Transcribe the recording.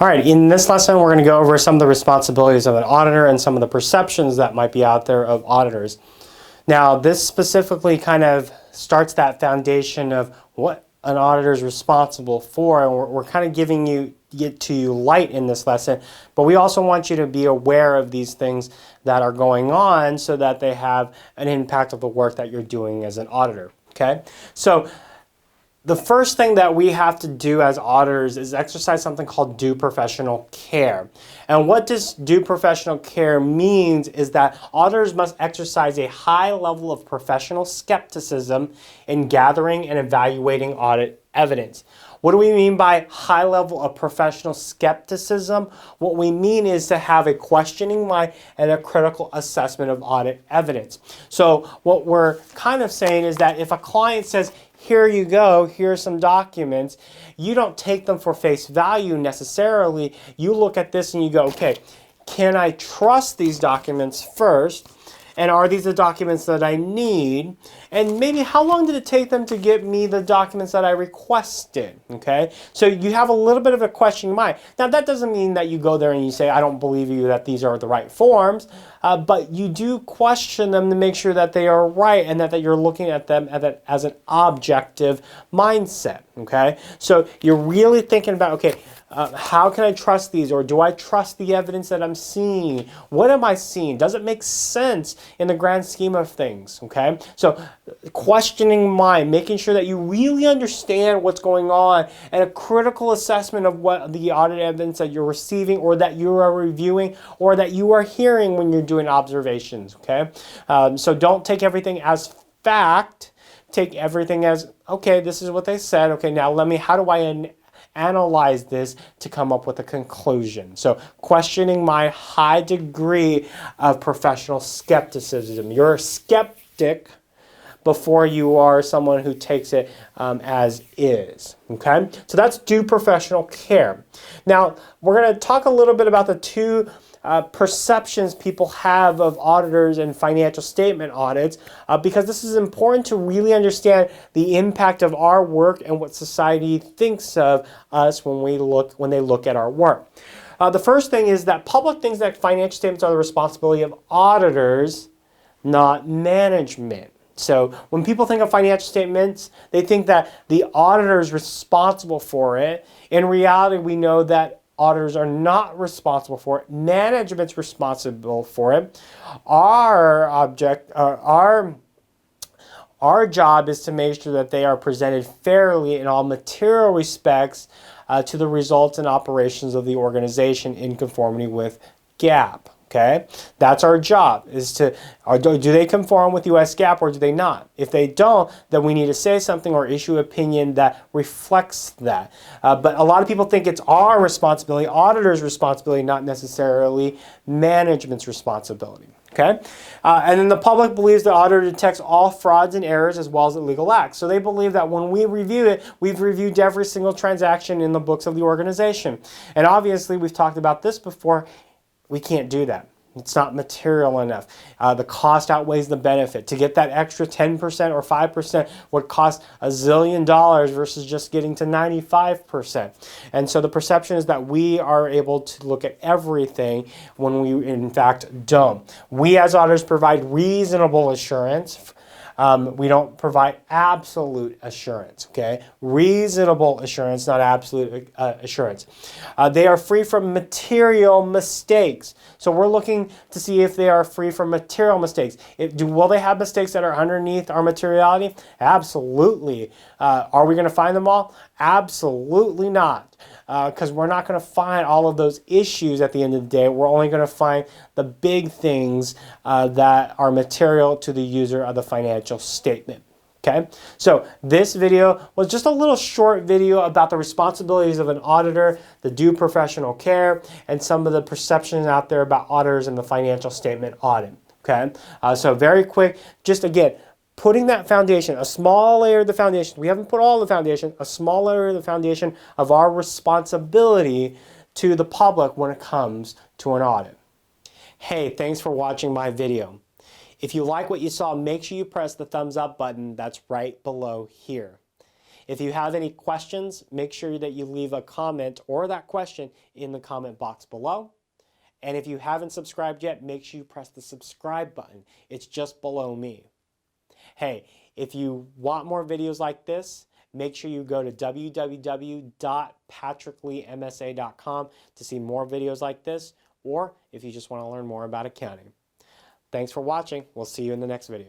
All right, in this lesson, we're going to go over some of the responsibilities of an auditor and some of the perceptions that might be out there of auditors. Now, this specifically kind of starts that foundation of what an auditor is responsible for, and we're kind of giving you light in this lesson, but we also want you to be aware of these things that are going on so that they have an impact of the work that you're doing as an auditor, okay? So, the first thing that we have to do as auditors is exercise something called due professional care. And what does due professional care means is that auditors must exercise a high level of professional skepticism in gathering and evaluating audit evidence. What do we mean by high level of professional skepticism? What we mean is to have a questioning mind and a critical assessment of audit evidence. So what we're kind of saying is that if a client says, here you go, here are some documents, you don't take them for face value necessarily. You look at this and you go, okay, can I trust these documents first? And are these the documents that I need? And maybe how long did it take them to get me the documents that I requested? Okay, so you have a little bit of a questioning mind. Now that doesn't mean that you go there and you say, I don't believe you that these are the right forms, but you do question them to make sure that they are right and that you're looking at them as an objective mindset. Okay, so you're really thinking about, okay, how can I trust these, or do I trust the evidence that I'm seeing? What am I seeing? Does it make sense in the grand scheme of things? Okay, so questioning mind, making sure that you really understand what's going on, and a critical assessment of what the audit evidence that you're receiving or that you are reviewing or that you are hearing when you're doing observations. Okay, so don't take everything as fact. Take everything as, okay, this is what they said. Okay, now how do I analyze this to come up with a conclusion? So questioning my high degree of professional skepticism. You're a skeptic before you are someone who takes it as is. Okay, so that's due professional care. Now we're going to talk a little bit about the two perceptions people have of auditors and financial statement audits, because this is important to really understand the impact of our work and what society thinks of us when they look at our work. The first thing is that public thinks that financial statements are the responsibility of auditors, not management. So when people think of financial statements, they think that the auditor is responsible for it. In reality, we know that auditors are not responsible for it. Management's responsible for it. Our job is to make sure that they are presented fairly in all material respects to the results and operations of the organization in conformity with GAAP. Okay, that's our job, is to, do they conform with US GAAP or do they not? If they don't, then we need to say something or issue an opinion that reflects that. But a lot of people think it's our responsibility, auditors' responsibility, not necessarily management's responsibility. Okay, and then the public believes the auditor detects all frauds and errors as well as illegal acts. So they believe that when we review it, we've reviewed every single transaction in the books of the organization. And obviously, we've talked about this before. We can't do that. It's not material enough. The cost outweighs the benefit. To get that extra 10% or 5% would cost $1 zillion versus just getting to 95%. And so the perception is that we are able to look at everything when we in fact don't. We as auditors provide reasonable assurance. We don't provide absolute assurance, okay? Reasonable assurance, not absolute assurance. They are free from material mistakes. So we're looking to see if they are free from material mistakes. Will they have mistakes that are underneath our materiality? Absolutely. Are we going to find them all? Absolutely not. Because we're not going to find all of those issues at the end of the day. We're only going to find the big things that are material to the user of the financial statement. Okay, so this video was just a little short video about the responsibilities of an auditor, the due professional care, and some of the perceptions out there about auditors and the financial statement audit. Okay, so very quick, just again, putting that foundation, a small layer of the foundation, we haven't put all the foundation, a small layer of the foundation of our responsibility to the public when it comes to an audit. Hey, thanks for watching my video. If you like what you saw, make sure you press the thumbs up button that's right below here. If you have any questions, make sure that you leave a comment or that question in the comment box below. And if you haven't subscribed yet, make sure you press the subscribe button. It's just below me. Hey, if you want more videos like this, make sure you go to www.patrickleemsa.com to see more videos like this, or if you just want to learn more about accounting. Thanks for watching. We'll see you in the next video.